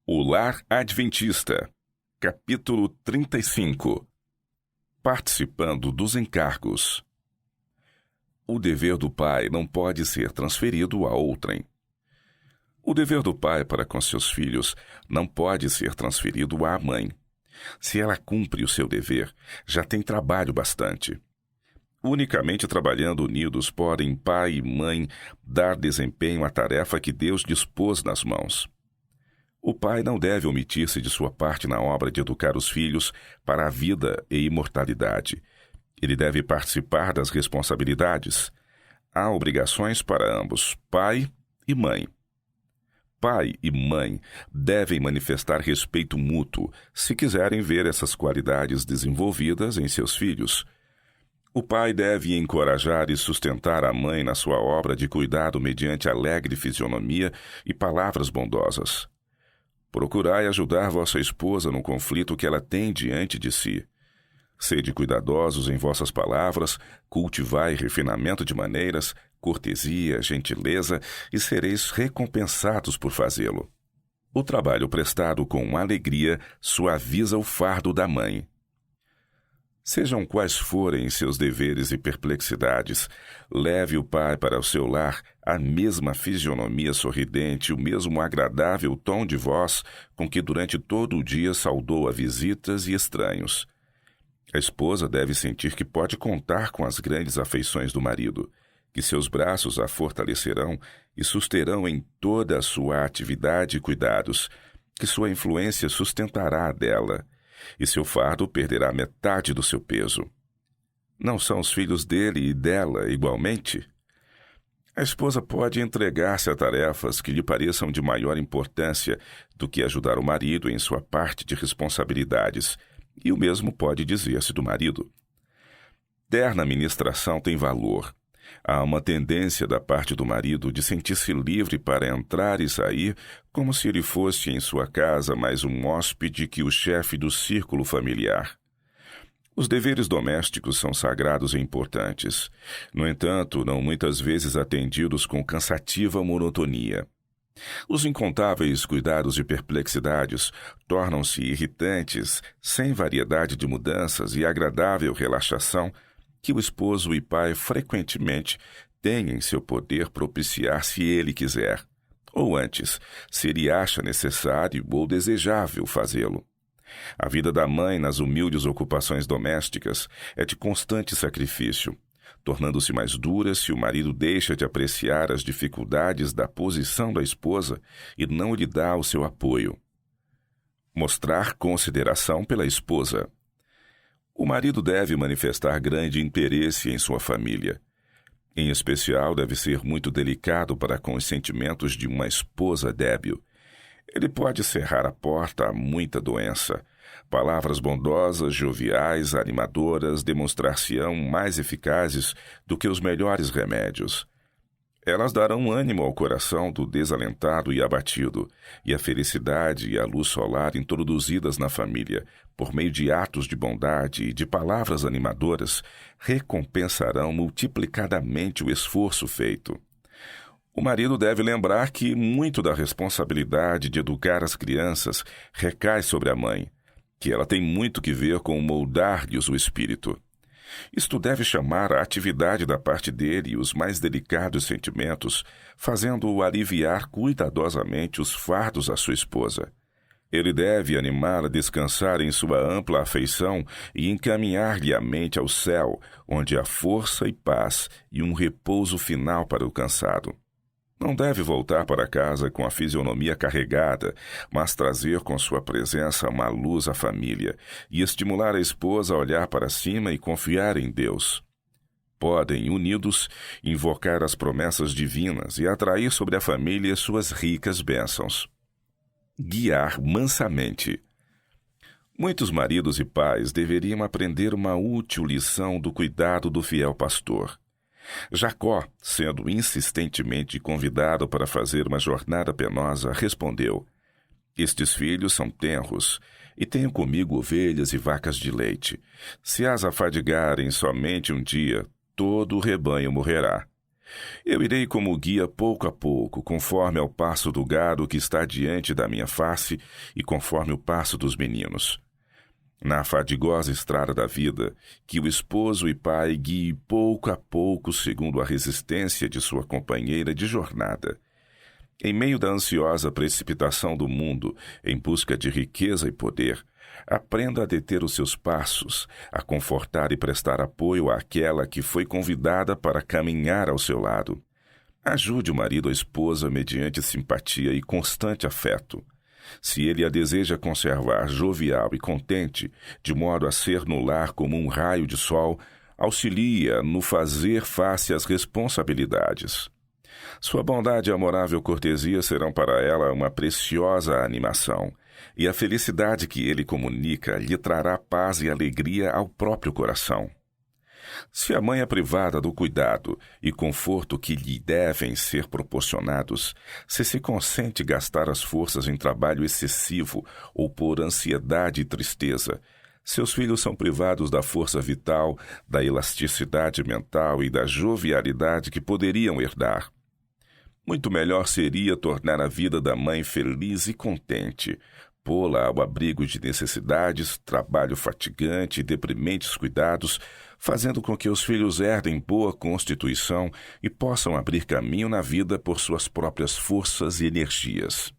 O Lar Adventista, capítulo 35. Participando dos encargos. O dever do pai não pode ser transferido a outrem. O dever do pai para com seus filhos não pode ser transferido à mãe. Se ela cumpre o seu dever, já tem trabalho bastante. Unicamente trabalhando unidos podem pai e mãe dar desempenho à tarefa que Deus dispôs nas mãos. O pai não deve omitir-se de sua parte na obra de educar os filhos para a vida e imortalidade. Ele deve participar das responsabilidades. Há obrigações para ambos, pai e mãe. Pai e mãe devem manifestar respeito mútuo se quiserem ver essas qualidades desenvolvidas em seus filhos. O pai deve encorajar e sustentar a mãe na sua obra de cuidado mediante alegre fisionomia e palavras bondosas. Procurai ajudar vossa esposa no conflito que ela tem diante de si. Sede cuidadosos em vossas palavras, cultivai refinamento de maneiras, cortesia, gentileza, e sereis recompensados por fazê-lo. O trabalho prestado com alegria suaviza o fardo da mãe. Sejam quais forem seus deveres e perplexidades, leve o pai para o seu lar a mesma fisionomia sorridente, o mesmo agradável tom de voz com que durante todo o dia saudou a visitas e estranhos. A esposa deve sentir que pode contar com as grandes afeições do marido, que seus braços a fortalecerão e susterão em toda a sua atividade e cuidados, que sua influência sustentará a dela, e seu fardo perderá metade do seu peso. Não são os filhos dele e dela igualmente? A esposa pode entregar-se a tarefas que lhe pareçam de maior importância do que ajudar o marido em sua parte de responsabilidades, e o mesmo pode dizer-se do marido. Terna ministração tem valor. Há uma tendência da parte do marido de sentir-se livre para entrar e sair como se ele fosse em sua casa mais um hóspede que o chefe do círculo familiar. Os deveres domésticos são sagrados e importantes, no entanto, não muitas vezes atendidos com cansativa monotonia. Os incontáveis cuidados e perplexidades tornam-se irritantes, sem variedade de mudanças e agradável relaxação que o esposo e pai frequentemente têm em seu poder propiciar se ele quiser, ou antes, se ele acha necessário ou desejável fazê-lo. A vida da mãe nas humildes ocupações domésticas é de constante sacrifício, tornando-se mais dura se o marido deixa de apreciar as dificuldades da posição da esposa e não lhe dá o seu apoio. Mostrar consideração pela esposa. O marido deve manifestar grande interesse em sua família. Em especial, deve ser muito delicado para com os sentimentos de uma esposa débil. Ele pode cerrar a porta a muita doença. Palavras bondosas, joviais, animadoras demonstrar-se-ão mais eficazes do que os melhores remédios. Elas darão ânimo ao coração do desalentado e abatido, e a felicidade e a luz solar introduzidas na família, por meio de atos de bondade e de palavras animadoras, recompensarão multiplicadamente o esforço feito. O marido deve lembrar que muito da responsabilidade de educar as crianças recai sobre a mãe, que ela tem muito que ver com moldar-lhes o espírito. Isto deve chamar a atividade da parte dele os mais delicados sentimentos, fazendo-o aliviar cuidadosamente os fardos à sua esposa. Ele deve animá-la a descansar em sua ampla afeição e encaminhar-lhe a mente ao céu, onde há força e paz e um repouso final para o cansado. Não deve voltar para casa com a fisionomia carregada, mas trazer com sua presença uma luz à família e estimular a esposa a olhar para cima e confiar em Deus. Podem, unidos, invocar as promessas divinas e atrair sobre a família suas ricas bênçãos. Guiar mansamente. Muitos maridos e pais deveriam aprender uma útil lição do cuidado do fiel pastor. Jacó, sendo insistentemente convidado para fazer uma jornada penosa, respondeu: Estes filhos são tenros, e tenho comigo ovelhas e vacas de leite. Se as afadigarem somente um dia, todo o rebanho morrerá. Eu irei como guia pouco a pouco, conforme ao passo do gado que está diante da minha face e conforme o passo dos meninos. Na fadigosa estrada da vida, que o esposo e pai guie pouco a pouco segundo a resistência de sua companheira de jornada. Em meio da ansiosa precipitação do mundo em busca de riqueza e poder, aprenda a deter os seus passos, a confortar e prestar apoio àquela que foi convidada para caminhar ao seu lado. Ajude o marido ou a esposa mediante simpatia e constante afeto. Se ele a deseja conservar jovial e contente, de modo a ser no lar como um raio de sol, auxilie-a no fazer face às responsabilidades. Sua bondade e amorável cortesia serão para ela uma preciosa animação, e a felicidade que ele comunica lhe trará paz e alegria ao próprio coração. Se a mãe é privada do cuidado e conforto que lhe devem ser proporcionados, se consente gastar as forças em trabalho excessivo ou por ansiedade e tristeza, seus filhos são privados da força vital, da elasticidade mental e da jovialidade que poderiam herdar. Muito melhor seria tornar a vida da mãe feliz e contente, pô-la ao abrigo de necessidades, trabalho fatigante e deprimentes cuidados, fazendo com que os filhos herdem boa constituição e possam abrir caminho na vida por suas próprias forças e energias.